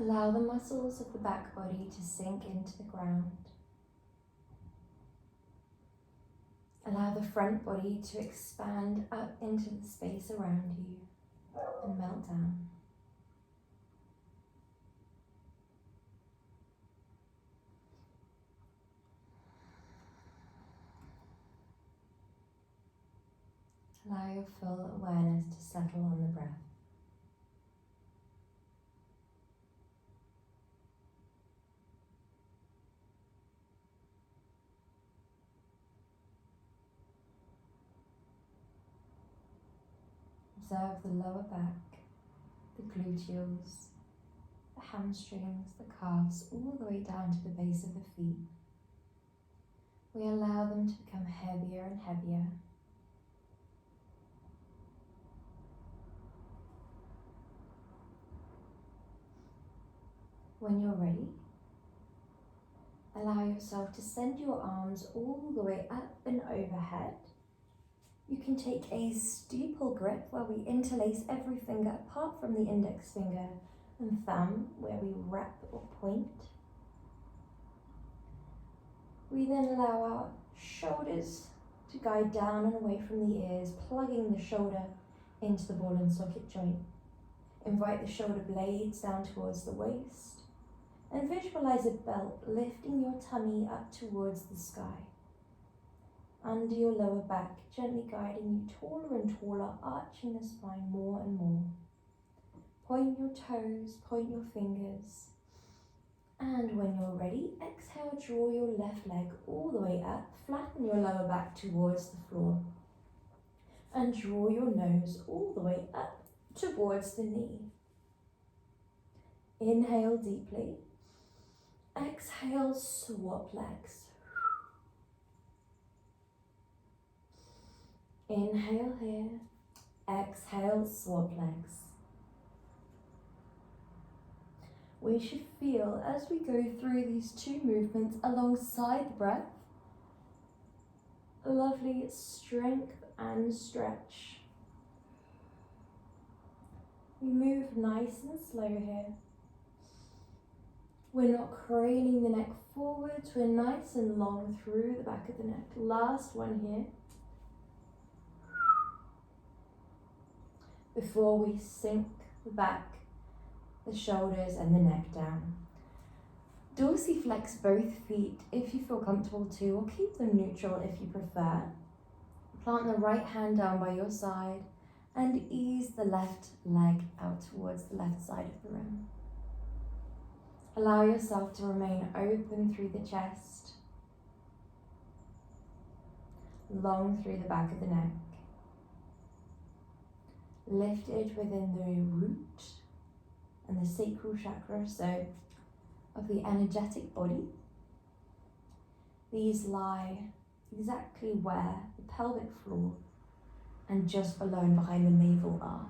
Allow the muscles of the back body to sink into the ground. Allow the front body to expand up into the space around you and melt down. Allow your full awareness to settle on the breath. Observe the lower back, the gluteals, the hamstrings, the calves, all the way down to the base of the feet. We allow them to become heavier and heavier. When you're ready, allow yourself to send your arms all the way up and overhead. You can take a steeple grip where we interlace every finger apart from the index finger and thumb where we wrap or point. We then allow our shoulders to guide down and away from the ears, plugging the shoulder into the ball and socket joint. Invite the shoulder blades down towards the waist and visualize a belt lifting your tummy up towards the sky. Under your lower back, gently guiding you taller and taller, arching the spine more and more. Point your toes, point your fingers. And when you're ready, exhale, draw your left leg all the way up, flatten your lower back towards the floor. And draw your nose all the way up towards the knee. Inhale deeply. Exhale, swap legs. Inhale here, exhale, swap legs. We should feel, as we go through these two movements alongside the breath, a lovely strength and stretch. We move nice and slow here. We're not craning the neck forwards, we're nice and long through the back of the neck. Last one here. Before we sink the back, the shoulders and the neck down. Dorsiflex both feet if you feel comfortable to, or keep them neutral if you prefer. Plant the right hand down by your side and ease the left leg out towards the left side of the room. Allow yourself to remain open through the chest, long through the back of the neck. Lifted within the root and the sacral chakra, so of the energetic body. These lie exactly where the pelvic floor and just below and behind the navel are.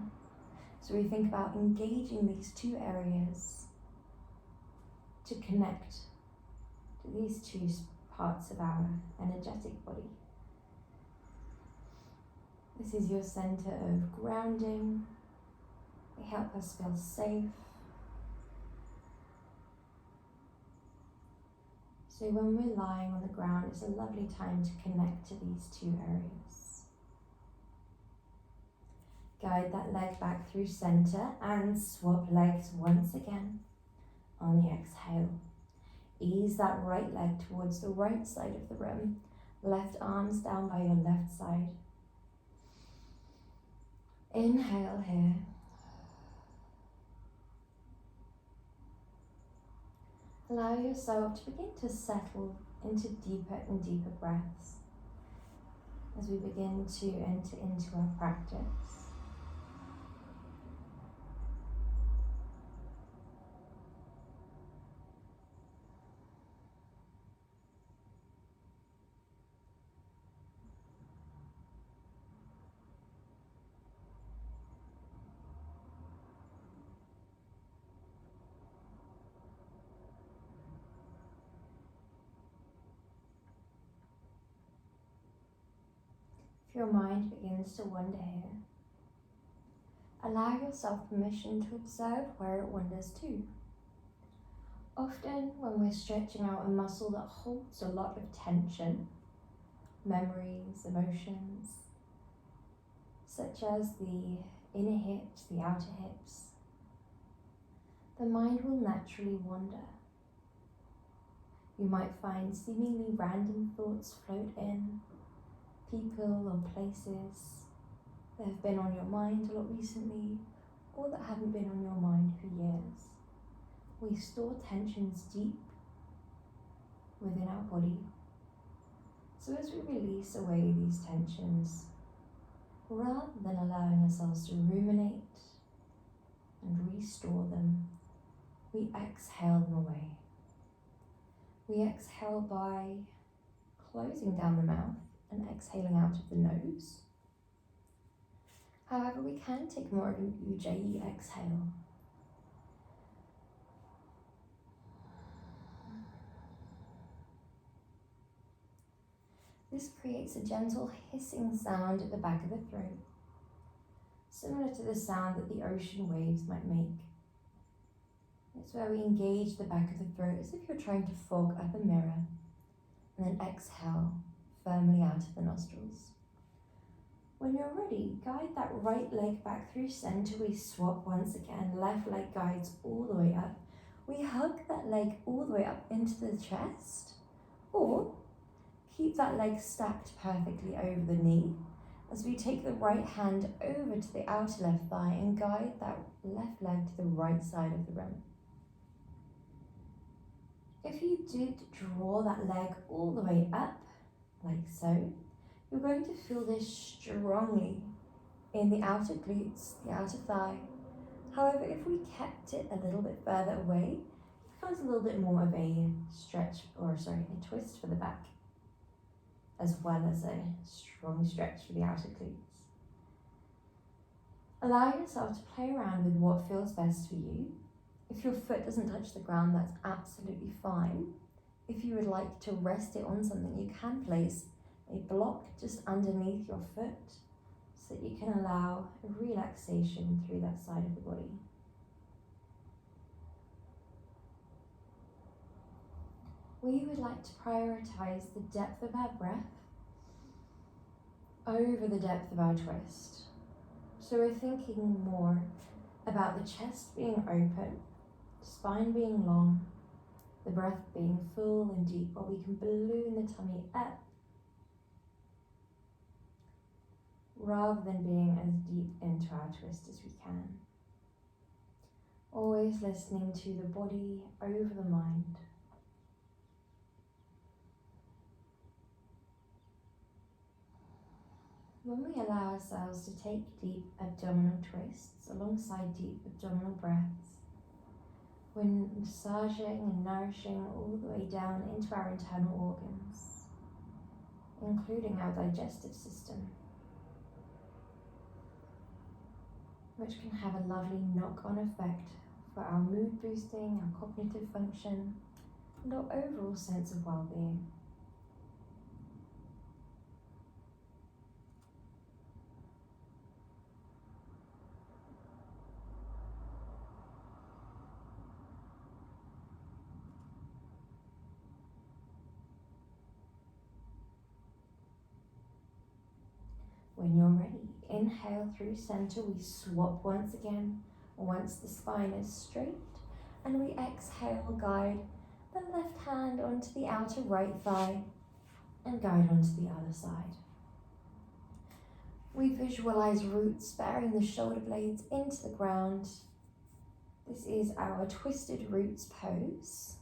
So we think about engaging these two areas to connect to these two parts of our energetic body. This is your center of grounding. They help us feel safe. So when we're lying on the ground, it's a lovely time to connect to these two areas. Guide that leg back through center and swap legs once again on the exhale. Ease that right leg towards the right side of the room. Left arms down by your left side. Inhale here. Allow yourself to begin to settle into deeper and deeper breaths as we begin to enter into our practice. If your mind begins to wander here, allow yourself permission to observe where it wanders to. Often, when we're stretching out a muscle that holds a lot of tension, memories, emotions, such as the inner hips, the outer hips, the mind will naturally wander. You might find seemingly random thoughts float in, people or places that have been on your mind a lot recently, or that haven't been on your mind for years. We store tensions deep within our body. So as we release away these tensions, rather than allowing ourselves to ruminate and restore them, we exhale them away. We exhale by closing down the mouth and exhaling out of the nose. However, we can take more of an Ujjayi exhale. This creates a gentle hissing sound at the back of the throat, similar to the sound that the ocean waves might make. It's where we engage the back of the throat as if you're trying to fog up a mirror, and then exhale firmly out of the nostrils. When you're ready, guide that right leg back through center. We swap once again. Left leg guides all the way up. We hug that leg all the way up into the chest, or keep that leg stacked perfectly over the knee as we take the right hand over to the outer left thigh and guide that left leg to the right side of the room. If you did draw that leg all the way up, like so, you're going to feel this strongly in the outer glutes, the outer thigh. However, if we kept it a little bit further away, it becomes a little bit more of a a twist for the back, as well as a strong stretch for the outer glutes. Allow yourself to play around with what feels best for you. If your foot doesn't touch the ground, that's absolutely fine. If you would like to rest it on something, you can place a block just underneath your foot so that you can allow a relaxation through that side of the body. We would like to prioritize the depth of our breath over the depth of our twist. So we're thinking more about the chest being open, spine being long, the breath being full and deep, while we can balloon the tummy up rather than being as deep into our twist as we can. Always listening to the body over the mind. When we allow ourselves to take deep abdominal twists alongside deep abdominal breaths, when massaging and nourishing all the way down into our internal organs, including our digestive system, which can have a lovely knock-on effect for our mood boosting, our cognitive function, and our overall sense of well-being. When you're ready, inhale through center. We swap once again, once the spine is straight, and we exhale, guide the left hand onto the outer right thigh and guide onto the other side. We visualize roots bearing the shoulder blades into the ground. This is our twisted roots pose.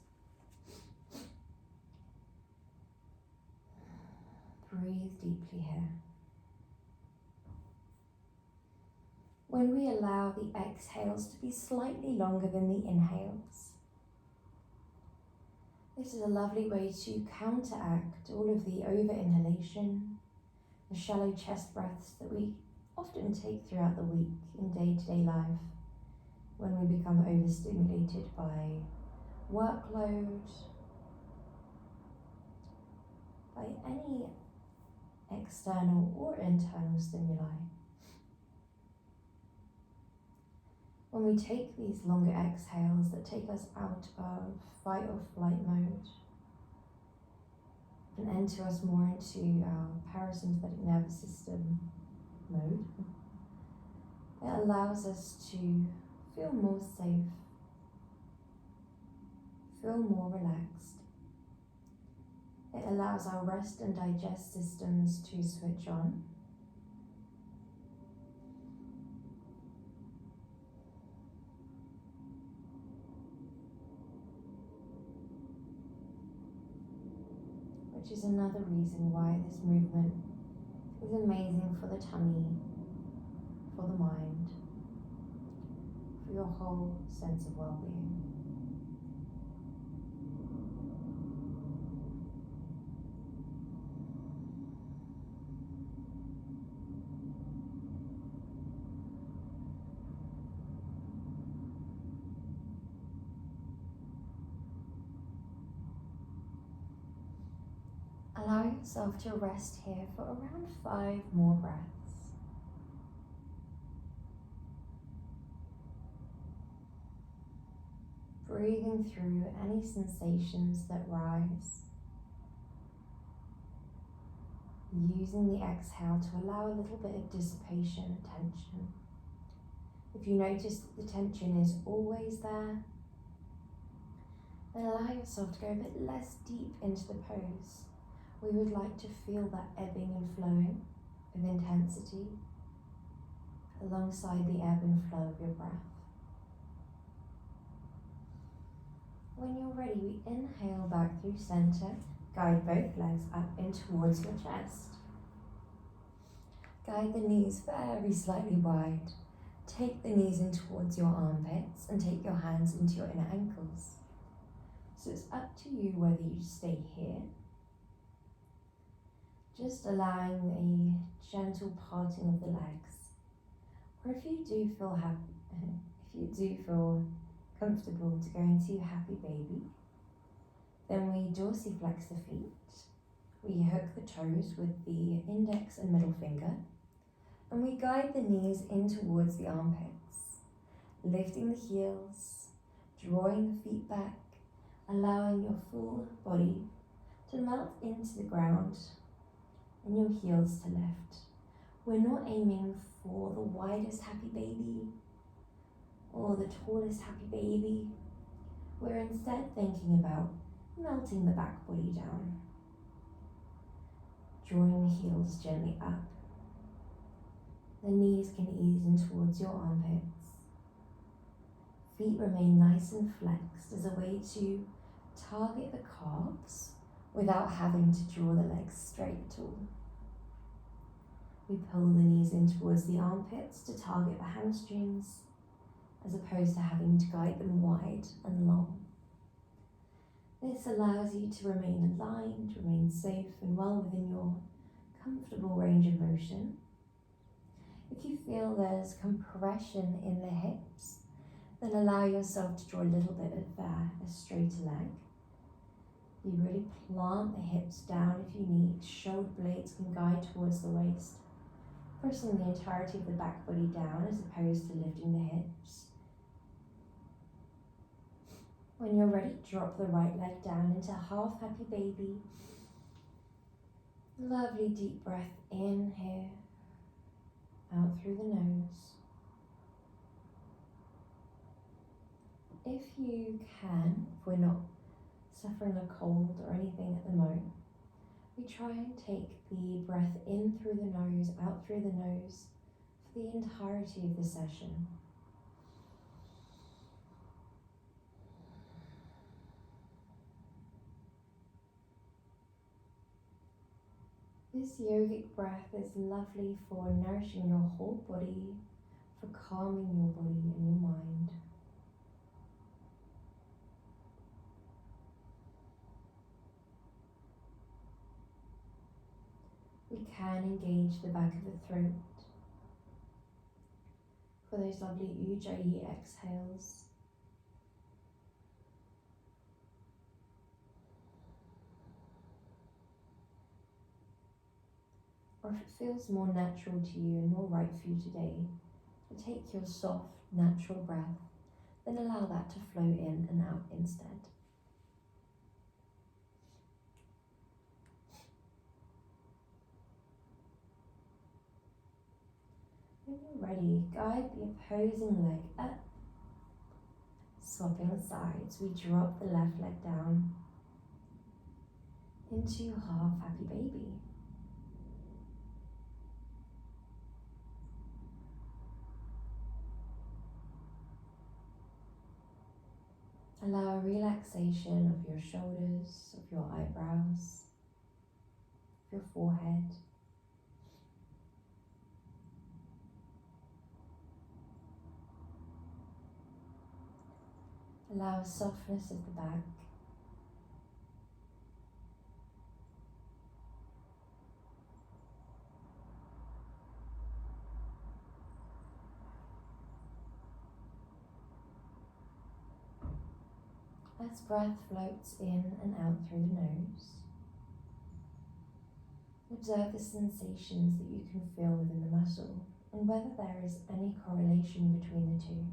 Breathe deeply here. When we allow the exhales to be slightly longer than the inhales, this is a lovely way to counteract all of the over-inhalation, the shallow chest breaths that we often take throughout the week in day-to-day life when we become overstimulated by workload, by any external or internal stimuli. When we take these longer exhales that take us out of fight or flight mode and enter us more into our parasympathetic nervous system mode, it allows us to feel more safe, feel more relaxed. It allows our rest and digest systems to switch on. Which is another reason why this movement is amazing for the tummy, for the mind, for your whole sense of well-being. Allow yourself to rest here for around 5 more breaths. Breathing through any sensations that rise. Using the exhale to allow a little bit of dissipation and tension. If you notice that the tension is always there, then allow yourself to go a bit less deep into the pose. We would like to feel that ebbing and flowing of intensity alongside the ebb and flow of your breath. When you're ready, we inhale back through center, guide both legs up in towards your chest. Guide the knees very slightly wide. Take the knees in towards your armpits and take your hands into your inner ankles. So it's up to you whether you stay here, just allowing a gentle parting of the legs, or if you do feel comfortable to go into happy baby, then we dorsiflex the feet. We hook the toes with the index and middle finger, and we guide the knees in towards the armpits, lifting the heels, drawing the feet back, allowing your full body to melt into the ground and your heels to lift. We're not aiming for the widest happy baby or the tallest happy baby. We're instead thinking about melting the back body down, drawing the heels gently up. The knees can ease in towards your armpits. Feet remain nice and flexed as a way to target the calves without having to draw the legs straight at all. We pull the knees in towards the armpits to target the hamstrings, as opposed to having to guide them wide and long. This allows you to remain aligned, remain safe and well within your comfortable range of motion. If you feel there's compression in the hips, then allow yourself to draw a little bit of a straighter leg. You really plant the hips down if you need. Shoulder blades can guide towards the waist, pressing the entirety of the back body down as opposed to lifting the hips. When you're ready, drop the right leg down into half happy baby. Lovely deep breath in here, out through the nose. If you can, if we're not suffering a cold or anything at the moment, we try and take the breath in through the nose, out through the nose for the entirety of the session. This yogic breath is lovely for nourishing your whole body, for calming your body and your mind. We can engage the back of the throat for those lovely Ujjayi exhales. Or if it feels more natural to you and more right for you today, And take your soft, natural breath, then allow that to flow in and out instead. When you're ready, guide the opposing leg up. Swapping sides, we drop the left leg down into half happy baby. Allow a relaxation of your shoulders, of your eyebrows, of your forehead. Allow a softness of the back. As breath floats in and out through the nose, observe the sensations that you can feel within the muscle and whether there is any correlation between the two.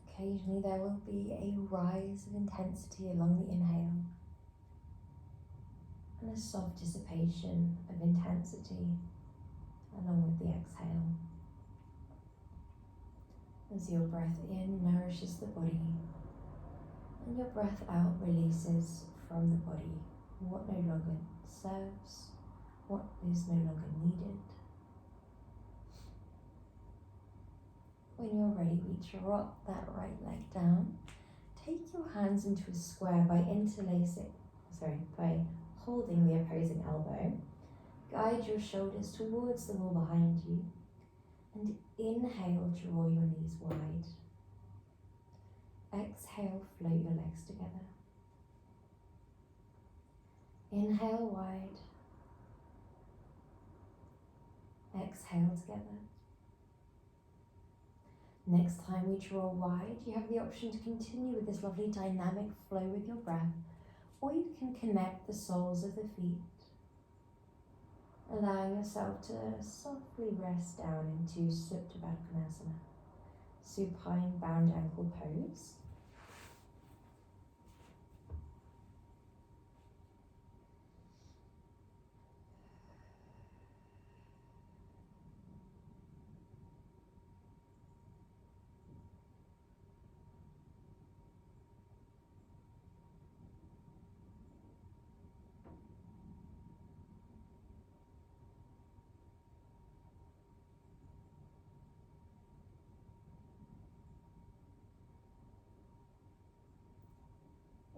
Occasionally there will be a rise of intensity along the inhale and a soft dissipation of intensity along with the exhale. As your breath in nourishes the body and your breath out releases from the body what no longer serves, what is no longer needed. When you're ready, we drop that right leg down. Take your hands into a square by by holding the opposing elbow. Guide your shoulders towards the wall behind you. And inhale, draw your knees wide. Exhale, float your legs together. Inhale wide. Exhale together. Next time we draw wide, you have the option to continue with this lovely dynamic flow with your breath, or you can connect the soles of the feet, allowing yourself to softly rest down into Supta Baddha Konasana, supine bound ankle pose.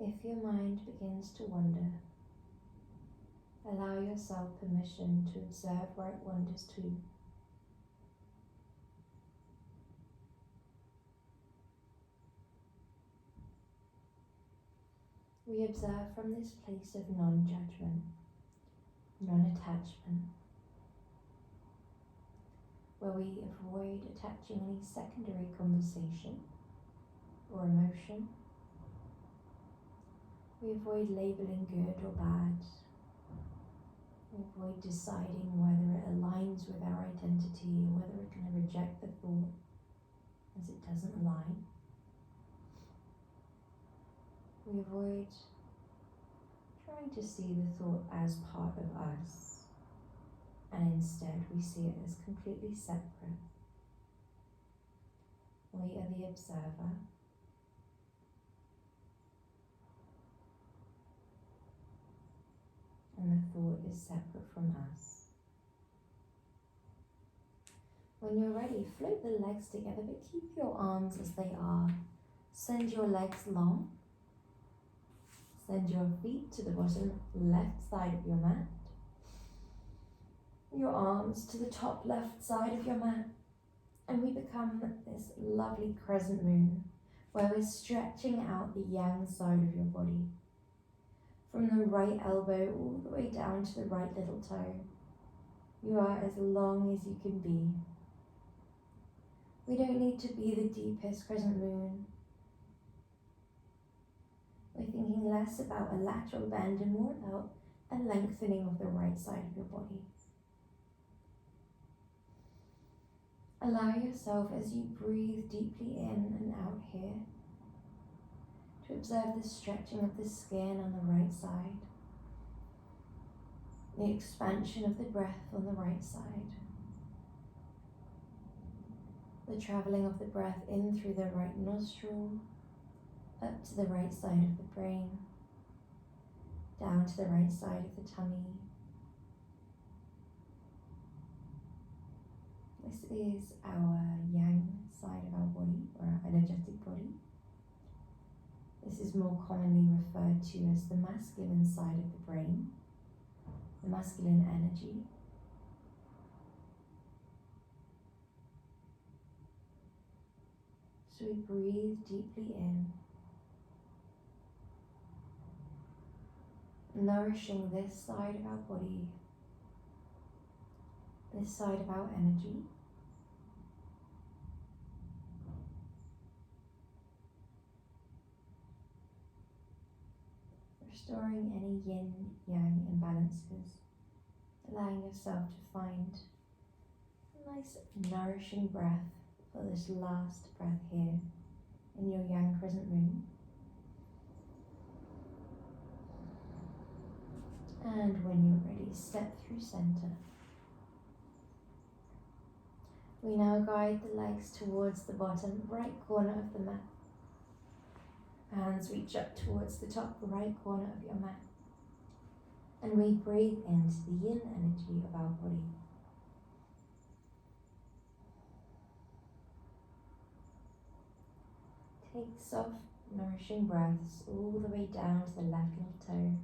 If your mind begins to wander, allow yourself permission to observe where it wanders to. We observe from this place of non-judgment, non-attachment, where we avoid attaching any secondary conversation or emotion. We avoid labeling good or bad. We avoid deciding whether it aligns with our identity or whether we're going to reject the thought as it doesn't align. We avoid trying to see the thought as part of us, and instead we see it as completely separate. We are the observer, and the thought is separate from us. When you're ready, float the legs together, but keep your arms as they are. Send your legs long. Send your feet to the bottom left side of your mat. Your arms to the top left side of your mat. And we become this lovely crescent moon where we're stretching out the yang side of your body. From the right elbow all the way down to the right little toe. You are as long as you can be. We don't need to be the deepest crescent moon. We're thinking less about a lateral bend and more about a lengthening of the right side of your body. Allow yourself as you breathe deeply in and out here to observe the stretching of the skin on the right side, the expansion of the breath on the right side, the travelling of the breath in through the right nostril, up to the right side of the brain, down to the right side of the tummy. This is our yang side of our body, or our energetic body. This is more commonly referred to as the masculine side of the brain, the masculine energy. So we breathe deeply in, nourishing this side of our body, this side of our energy. Restoring any yin-yang imbalances, allowing yourself to find a nice nourishing breath for this last breath here in your yang crescent moon. And when you're ready, step through center. We now guide the legs towards the bottom right corner of the mat. Hands reach up towards the top right corner of your mat. And we breathe into the yin energy of our body. Take soft, nourishing breaths all the way down to the left little toe,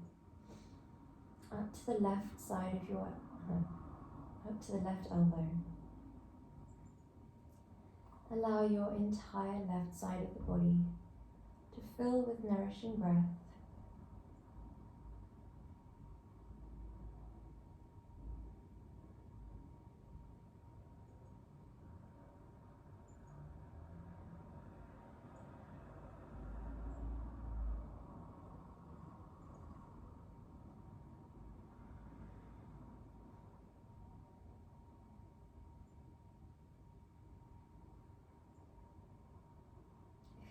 up to the left side of your, up to the left elbow. Allow your entire left side of the body to fill with nourishing breath.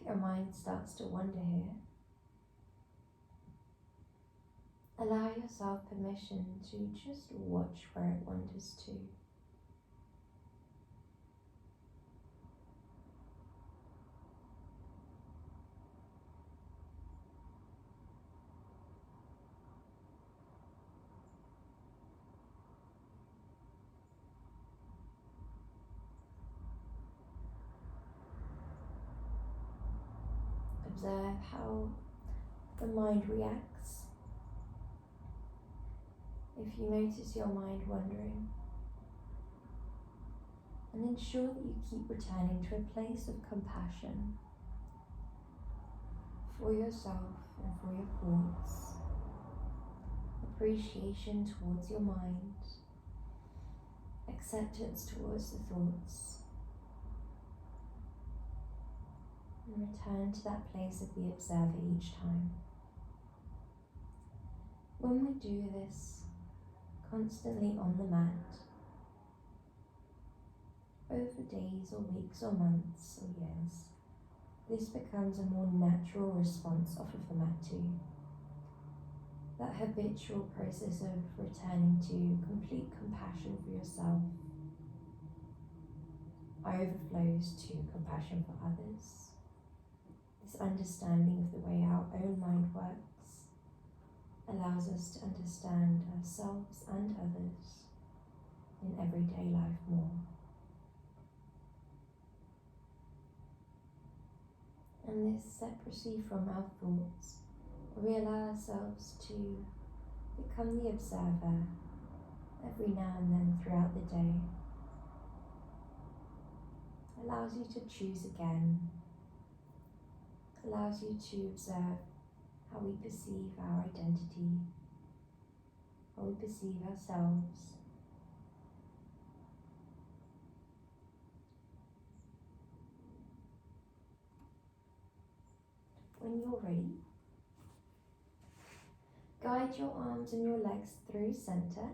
If your mind starts to wander here, allow yourself permission to just watch where it wanders to. Observe how the mind reacts. If you notice your mind wandering, and ensure that you keep returning to a place of compassion for yourself and for your thoughts, appreciation towards your mind, acceptance towards the thoughts, and return to that place of the observer each time. When we do this constantly on the mat, over days or weeks or months or years, this becomes a more natural response off of the mat too. That habitual process of returning to complete compassion for yourself overflows to compassion for others. This understanding of the way our own mind works allows us to understand ourselves and others in everyday life more. And this separacy from our thoughts, we allow ourselves to become the observer every now and then throughout the day. Allows you to choose again, allows you to observe how we perceive our identity, how we perceive ourselves. When you're ready, guide your arms and your legs through center,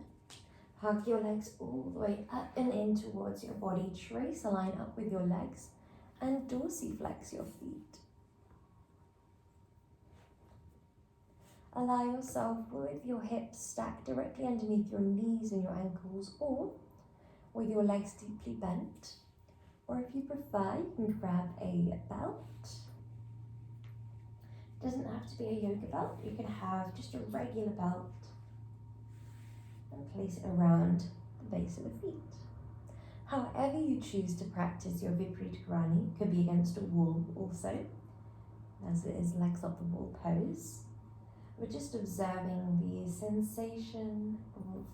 Hug your legs all the way up and in towards your body. Trace a line up with your legs and dorsiflex your feet. Allow yourself with your hips stacked directly underneath your knees and your ankles, or with your legs deeply bent. Or if you prefer, you can grab a belt. It doesn't have to be a yoga belt. You can have just a regular belt and place it around the base of the feet. However you choose to practice your Viparita Karani, could be against a wall also, as it is legs up the wall pose. We're just observing the sensation of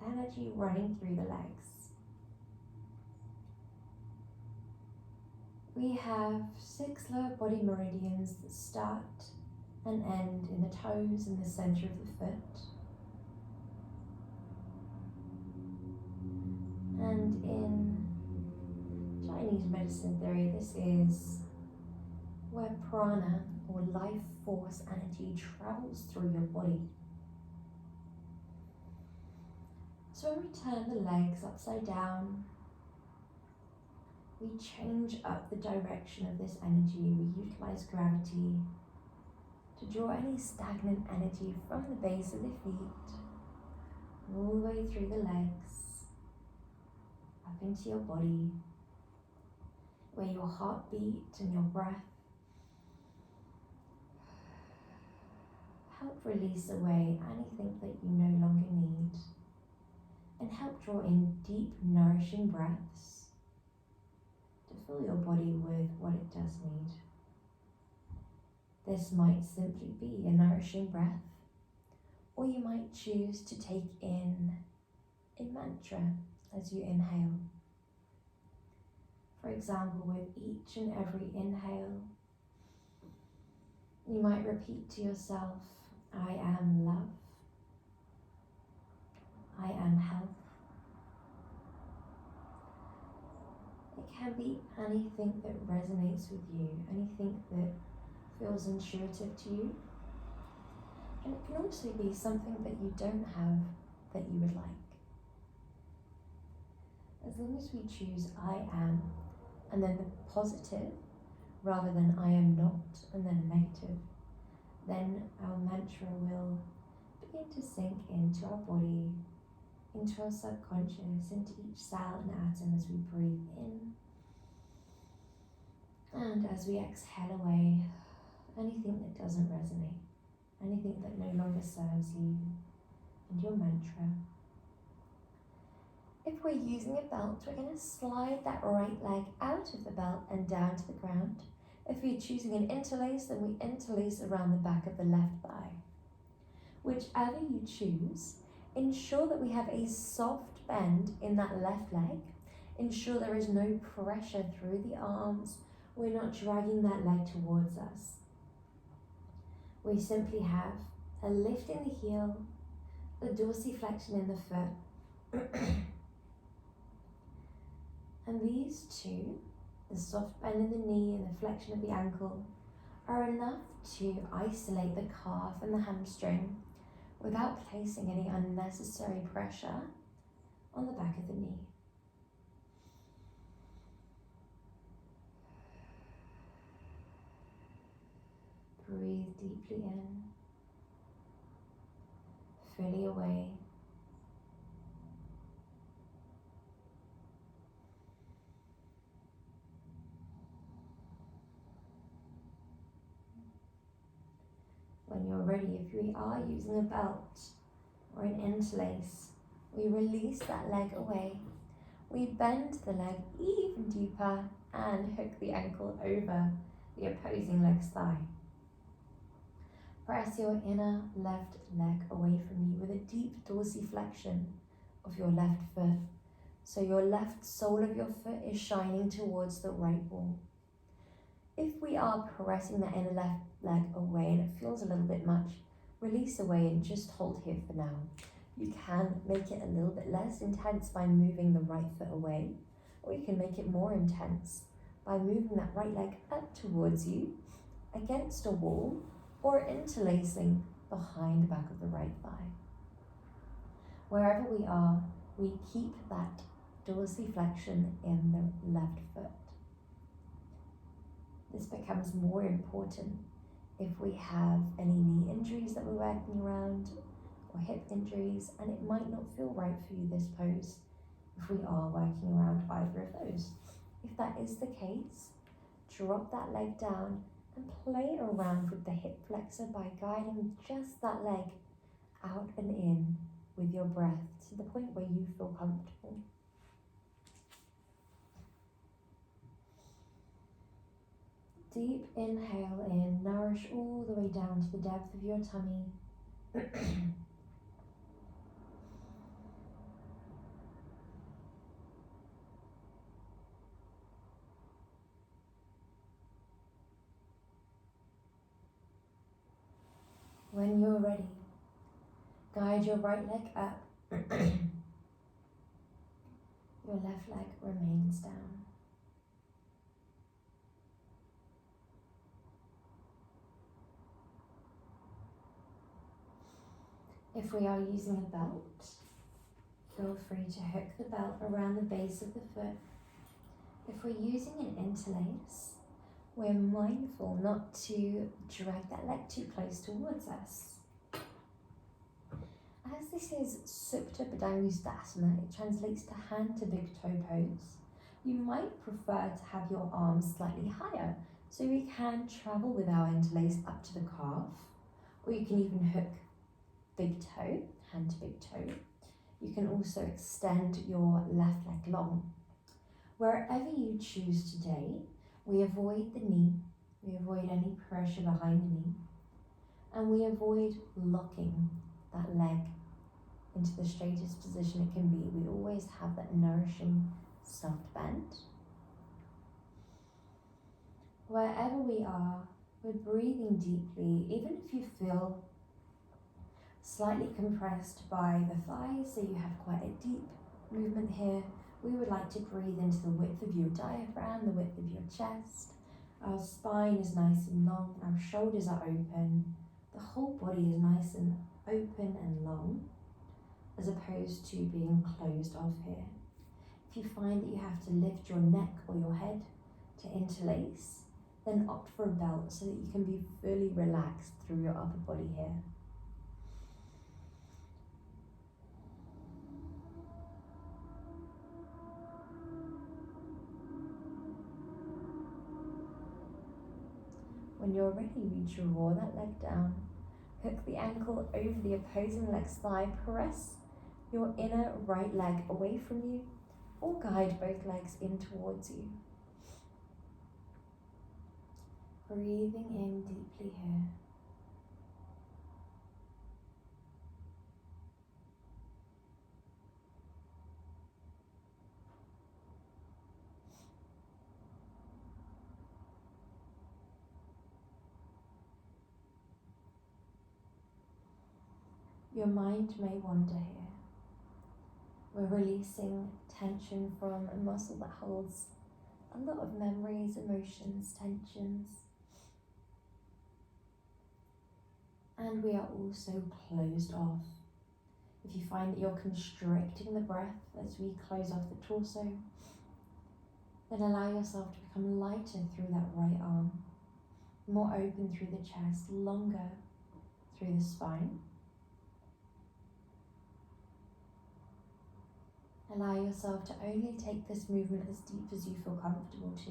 energy running through the legs. We have 6 lower body meridians that start and end in the toes in the center of the foot. And in Chinese medicine theory, this is where prana, or life force energy, travels through your body. So when we turn the legs upside down, we change up the direction of this energy. We utilize gravity to draw any stagnant energy from the base of the feet all the way through the legs, up into your body, where your heartbeat and your breath help release away anything that you no longer need, and help draw in deep, nourishing breaths to fill your body with what it does need. This might simply be a nourishing breath, or you might choose to take in a mantra as you inhale. For example, with each and every inhale, you might repeat to yourself, I am love, I am health. It can be anything that resonates with you, anything that feels intuitive to you. And it can also be something that you don't have that you would like. As long as we choose I am, and then the positive, rather than I am not, and then a negative, then our mantra will begin to sink into our body, into our subconscious, into each cell and atom as we breathe in. And as we exhale away anything that doesn't resonate, anything that no longer serves you and your mantra. If we're using a belt, we're going to slide that right leg out of the belt and down to the ground. If we're choosing an interlace, then we interlace around the back of the left thigh. Whichever you choose, ensure that we have a soft bend in that left leg. Ensure there is no pressure through the arms. We're not dragging that leg towards us. We simply have a lift in the heel, a dorsiflexion in the foot. And these two, the soft bend in the knee and the flexion of the ankle, are enough to isolate the calf and the hamstring without placing any unnecessary pressure on the back of the knee. Breathe deeply in, fully away. When you're ready, if we are using a belt or an interlace, we release that leg away. We bend the leg even deeper and hook the ankle over the opposing leg's thigh. Press your inner left leg away from you with a deep dorsiflexion of your left foot, so your left sole of your foot is shining towards the right wall. If we are pressing the inner left leg away and it feels a little bit much, release away and just hold here for now. You can make it a little bit less intense by moving the right foot away, or you can make it more intense by moving that right leg up towards you, against a wall, or interlacing behind the back of the right thigh. Wherever we are, we keep that dorsiflexion in the left foot. This becomes more important if we have any knee injuries that we're working around or hip injuries, and it might not feel right for you, this pose, if we are working around either of those. If that is the case, drop that leg down and play around with the hip flexor by guiding just that leg out and in with your breath to the point where you feel comfortable. Deep inhale in, nourish all the way down to the depth of your tummy. When you're ready, guide your right leg up. Your left leg remains down. If we are using a belt, feel free to hook the belt around the base of the foot. If we're using an interlace, we're mindful not to drag that leg too close towards us. As this is Supta Baddha Ustasana, it translates to hand to big toe pose. You might prefer to have your arms slightly higher, so we can travel with our interlace up to the calf, or you can even hook big toe, hand to big toe. You can also extend your left leg long. Wherever you choose today, we avoid the knee, we avoid any pressure behind the knee, and we avoid locking that leg into the straightest position it can be. We always have that nourishing soft bend. Wherever we are, we're breathing deeply, even if you feel slightly compressed by the thighs, so you have quite a deep movement here. We would like to breathe into the width of your diaphragm, the width of your chest. Our spine is nice and long, our shoulders are open, the whole body is nice and open and long, as opposed to being closed off here. If you find that you have to lift your neck or your head to interlace, then opt for a belt so that you can be fully relaxed through your upper body here. When you're ready, we draw that leg down, hook the ankle over the opposing leg's thigh, press your inner right leg away from you, or guide both legs in towards you. Breathing in deeply here. Your mind may wander here. We're releasing tension from a muscle that holds a lot of memories, emotions, tensions. And we are also closed off. If you find that you're constricting the breath as we close off the torso, then allow yourself to become lighter through that right arm, more open through the chest, longer through the spine. Allow yourself to only take this movement as deep as you feel comfortable to.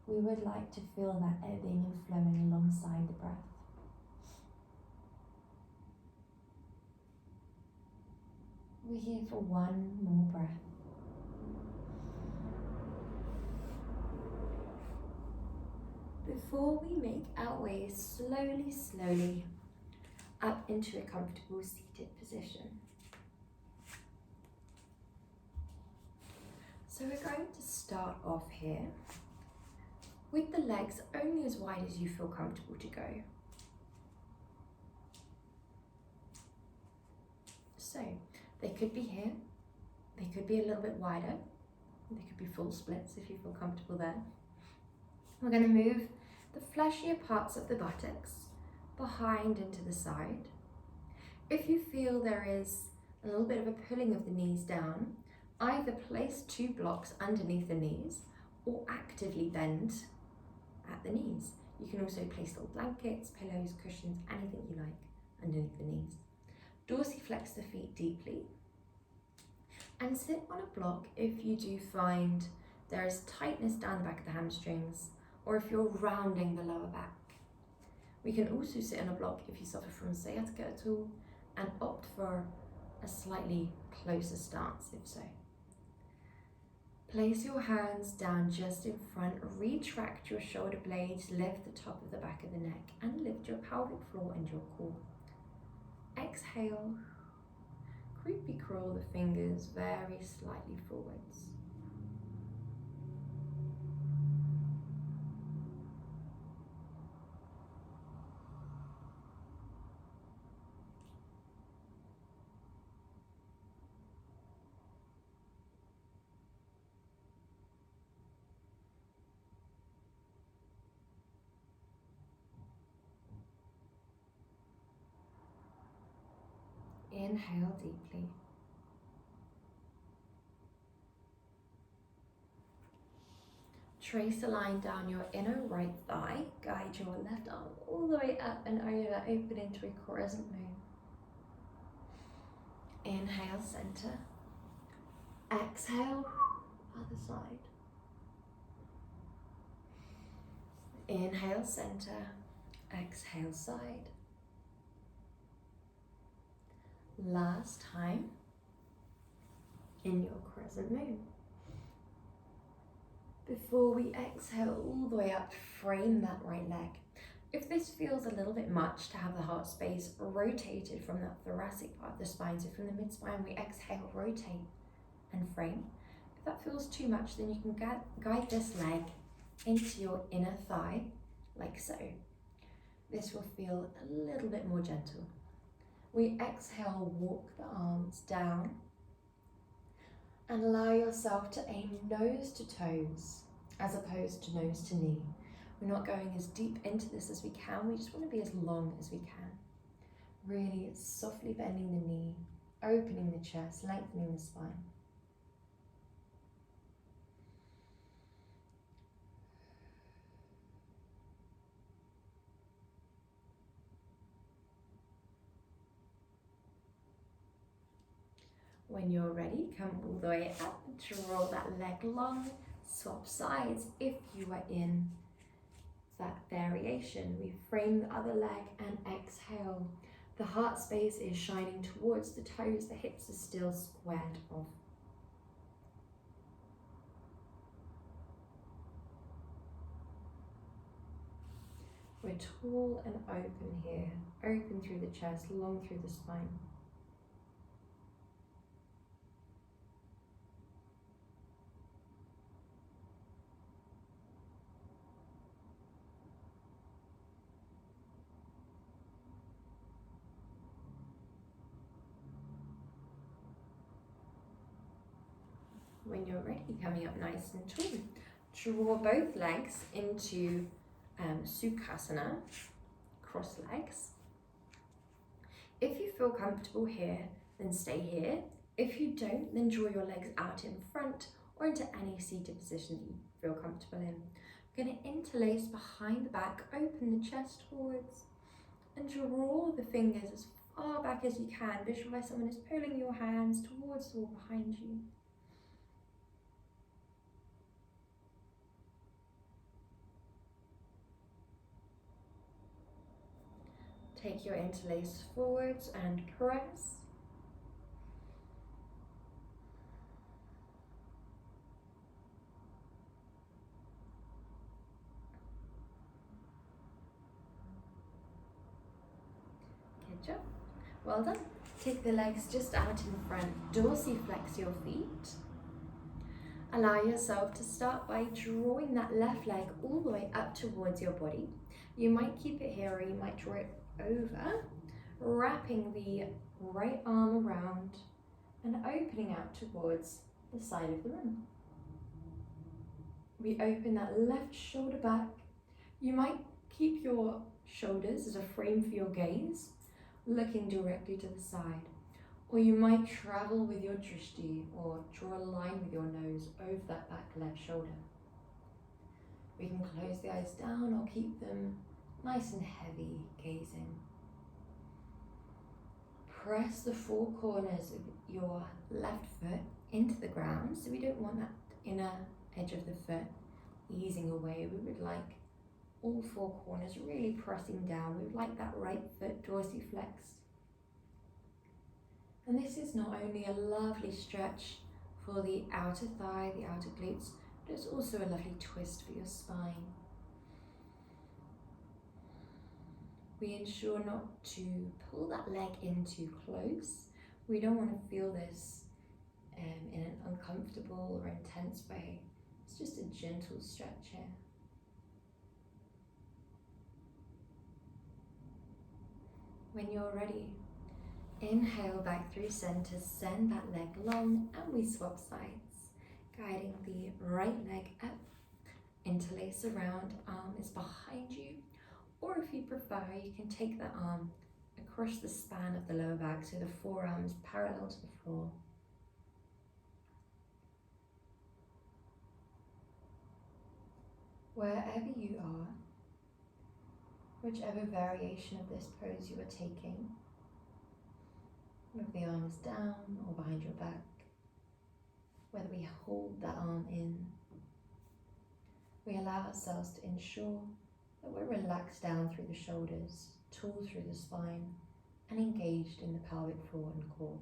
We would like to feel that ebbing and flowing alongside the breath. We're here for one more breath. Before we make our way slowly up into a comfortable seated position. So we're going to start off here with the legs only as wide as you feel comfortable to go. So they could be here, they could be a little bit wider, they could be full splits if you feel comfortable there. We're going to move the fleshier parts of the buttocks behind and to the side. If you feel there is a little bit of a pulling of the knees down. Either place 2 blocks underneath the knees or actively bend at the knees. You can also place little blankets, pillows, cushions, anything you like underneath the knees. Dorsiflex the feet deeply and sit on a block if you do find there is tightness down the back of the hamstrings or if you're rounding the lower back. We can also sit on a block if you suffer from sciatica at all and opt for a slightly closer stance if so. Place your hands down just in front, retract your shoulder blades, lift the top of the back of the neck and lift your pelvic floor and your core. Exhale, creepy crawl the fingers very slightly forwards. Inhale deeply. Trace a line down your inner right thigh. Guide your left arm all the way up and over, open into a crescent moon. Inhale, center. Exhale, other side. Inhale, center. Exhale, side. Last time in your crescent moon. Before we exhale all the way up, frame that right leg. If this feels a little bit much to have the heart space rotated from that thoracic part of the spine, so from the mid-spine we exhale, rotate and frame. If that feels too much, then you can guide this leg into your inner thigh, like so. This will feel a little bit more gentle. We exhale, walk the arms down and allow yourself to aim nose to toes as opposed to nose to knee. We're not going as deep into this as we can, we just want to be as long as we can. Really softly bending the knee, opening the chest, lengthening the spine. When you're ready, come all the way up, draw that leg long, swap sides. If you are in that variation, we frame the other leg and exhale. The heart space is shining towards the toes, the hips are still squared off. We're tall and open here, open through the chest, long through the spine. When you're ready, coming up nice and tall, draw both legs into Sukhasana, cross legs. If you feel comfortable here, then stay here. If you don't, then draw your legs out in front or into any seated position that you feel comfortable in. We're going to interlace behind the back, open the chest forwards, and draw the fingers as far back as you can. Visualize someone is pulling your hands towards the wall behind you. Take your interlace forwards and press. Good job. Well done. Take the legs just out in front. Dorsiflex your feet. Allow yourself to start by drawing that left leg all the way up towards your body. You might keep it here or you might draw it over, wrapping the right arm around and opening out towards the side of the room. We open that left shoulder back. You might keep your shoulders as a frame for your gaze, looking directly to the side. Or you might travel with your drishti or draw a line with your nose over that back left shoulder. We can close the eyes down or keep them nice and heavy, gazing. Press the four corners of your left foot into the ground, so we don't want that inner edge of the foot easing away. We would like all four corners really pressing down. We would like that right foot dorsiflexed. And this is not only a lovely stretch for the outer thigh, the outer glutes, but it's also a lovely twist for your spine. We ensure not to pull that leg in too close. We don't want to feel this in an uncomfortable or intense way. It's just a gentle stretch here. When you're ready, inhale back through center, send that leg long, and we swap sides, guiding the right leg up. Interlace around, arm is behind you, or if you prefer, you can take the arm across the span of the lower back so the forearm is parallel to the floor. Wherever you are, whichever variation of this pose you are taking, whether the arm is down or behind your back, whether we hold that arm in, we allow ourselves to ensure that we're relaxed down through the shoulders, tall through the spine, and engaged in the pelvic floor and core.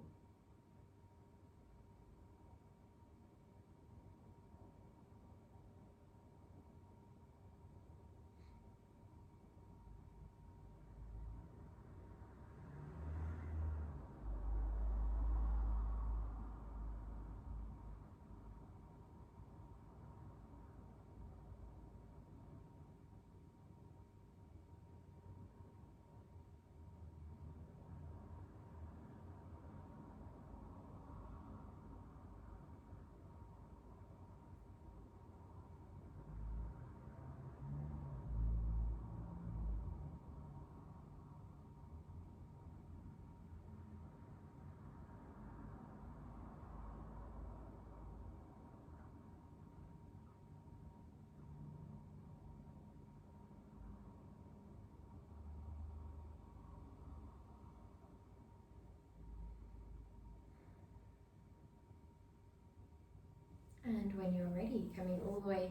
And when you're ready, coming all the way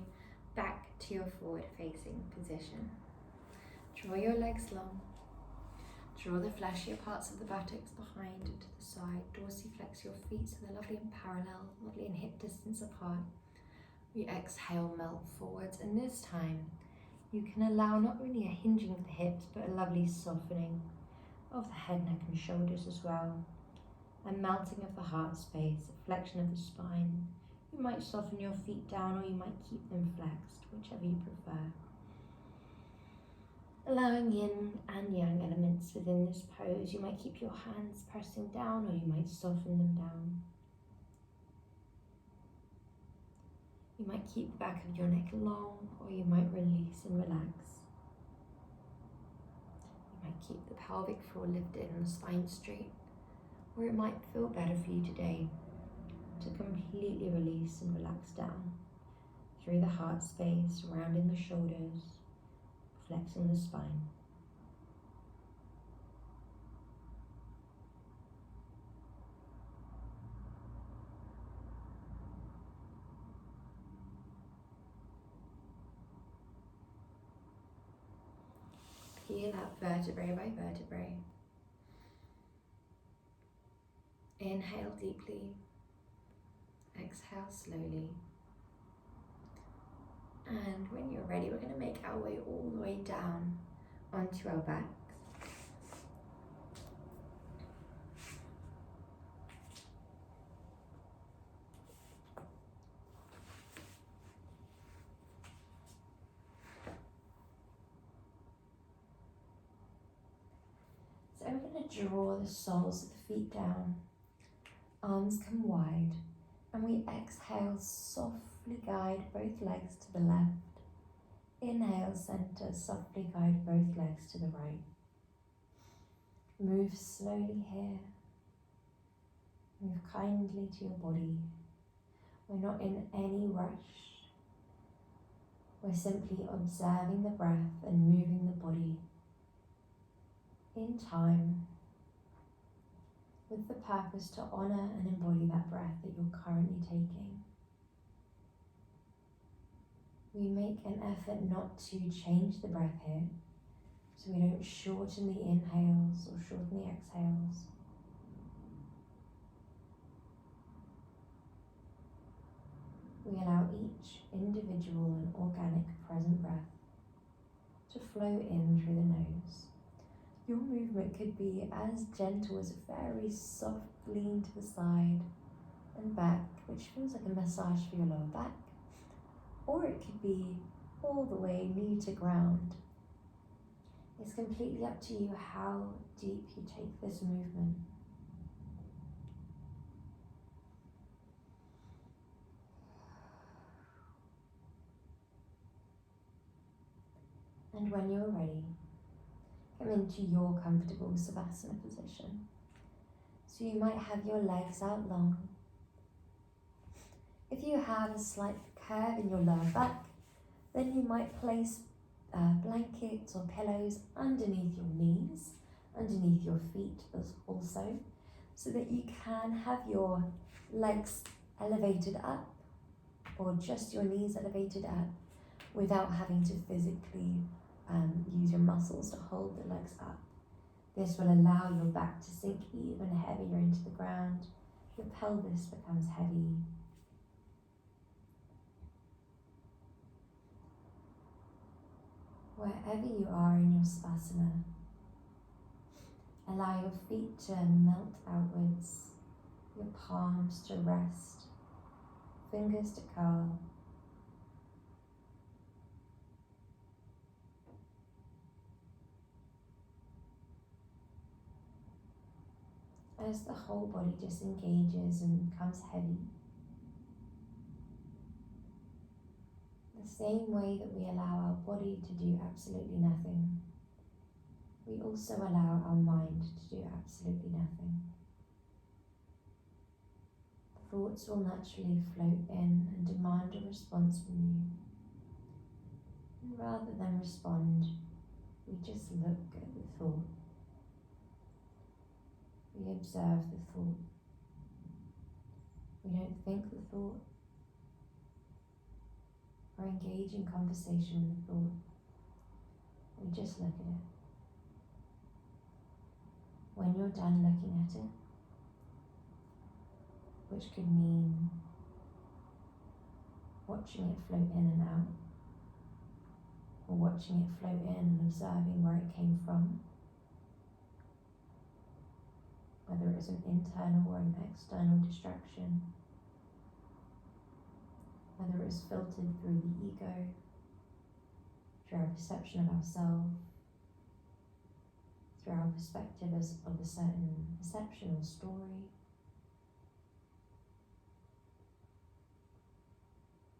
back to your forward facing position. Draw your legs long. Draw the fleshier parts of the buttocks behind and to the side. Dorsiflex your feet so they're lovely and parallel, lovely and hip distance apart. We exhale, melt forwards, and this time you can allow not only a hinging of the hips, but a lovely softening of the head, neck and shoulders as well. A melting of the heart space, a flexion of the spine. You might soften your feet down or you might keep them flexed, whichever you prefer. Allowing yin and yang elements within this pose. You might keep your hands pressing down or you might soften them down. You might keep the back of your neck long or you might release and relax. You might keep the pelvic floor lifted and the spine straight, or it might feel better for you today to completely release and relax down through the heart space, rounding the shoulders, flexing the spine. Peel out vertebrae by vertebrae. Inhale deeply. Exhale slowly. And when you're ready, we're going to make our way all the way down onto our backs. So I'm going to draw the soles of the feet down. Arms come wide. And we exhale, softly guide both legs to the left. Inhale, center, softly guide both legs to the right. Move slowly here. Move kindly to your body. We're not in any rush. We're simply observing the breath and moving the body in time with the purpose to honour and embody that breath that you're currently taking. We make an effort not to change the breath here, so we don't shorten the inhales or shorten the exhales. We allow each individual and organic present breath to flow in through the nose. Your movement could be as gentle as a very soft lean to the side and back, which feels like a massage for your lower back, or it could be all the way knee to ground. It's completely up to you how deep you take this movement. And when you're ready, come into your comfortable Savasana position. So you might have your legs out long. If you have a slight curve in your lower back, then you might place blankets or pillows underneath your knees, underneath your feet also, so that you can have your legs elevated up or just your knees elevated up without having to physically use your muscles to hold the legs up. This will allow your back to sink even heavier into the ground. Your pelvis becomes heavy. Wherever you are in your Savasana, allow your feet to melt outwards, your palms to rest, fingers to curl. As the whole body disengages and becomes heavy, the same way that we allow our body to do absolutely nothing, we also allow our mind to do absolutely nothing. Thoughts will naturally float in and demand a response from you. And rather than respond, we just look at the thought. We observe the thought. We don't think the thought or engage in conversation with the thought. We just look at it. When you're done looking at it, which could mean watching it float in and out, or watching it float in and observing where it came from, whether it was an internal or an external distraction, whether it was filtered through the ego, through our perception of ourselves, through our perspective of a certain perception or story.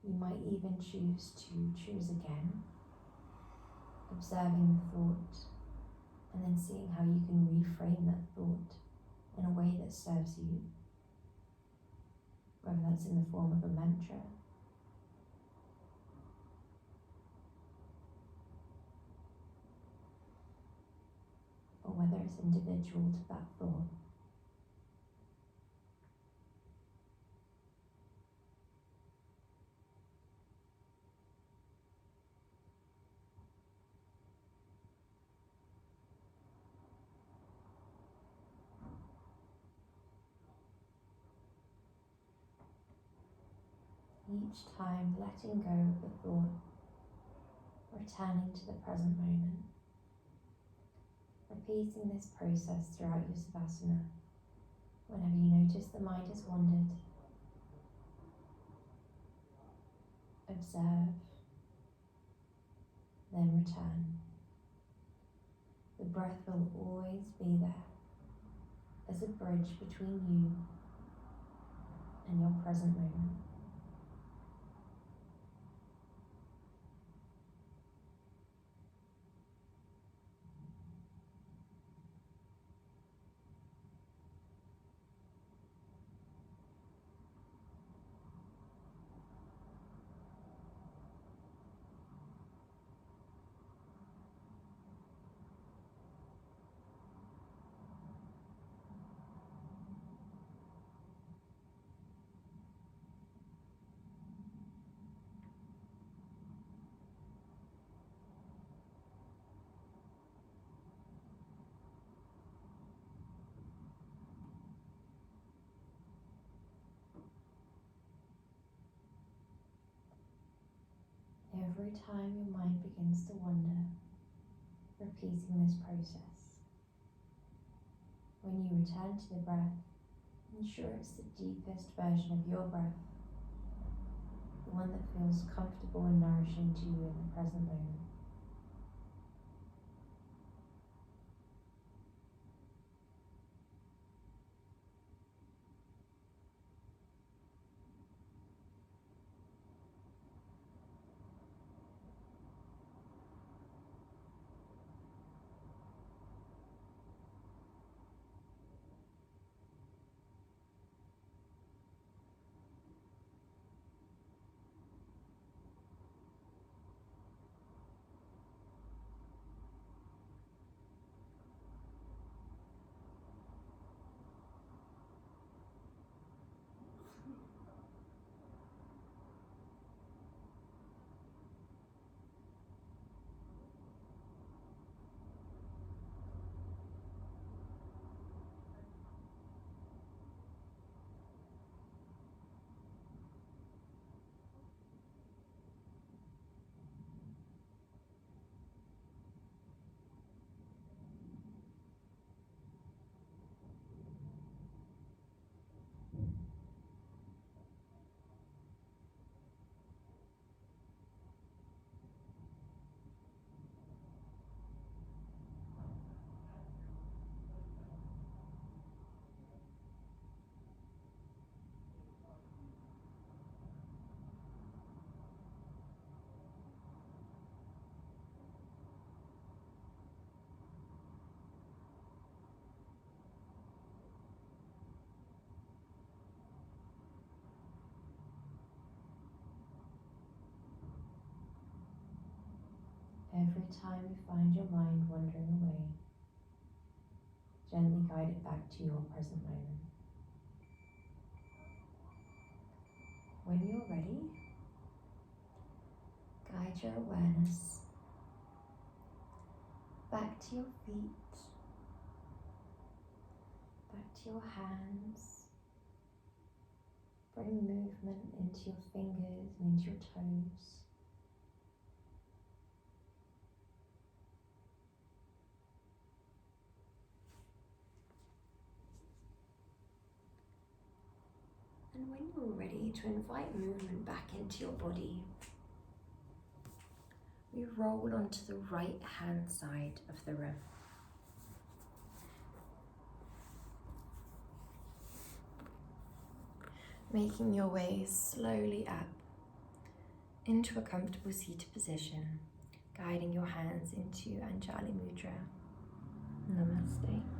You might even choose again, observing the thought, and then seeing how you can reframe that thought in a way that serves you, whether that's in the form of a mantra, or whether it's individual to that thought. Each time letting go of the thought, returning to the present moment. Repeating this process throughout your Savasana. Whenever you notice the mind has wandered, observe, then return. The breath will always be there as a bridge between you and your present moment. every time your mind begins to wander, repeating this process. When you return to the breath, ensure it's the deepest version of your breath, the one that feels comfortable and nourishing to you in the present moment. Every time you find your mind wandering away, gently guide it back to your present moment. When you're ready, guide your awareness back to your feet, back to your hands. Bring movement into your fingers and into your toes. And when you're ready to invite movement back into your body, we roll onto the right hand side of the room. Making your way slowly up into a comfortable seated position, guiding your hands into Anjali Mudra. Namaste.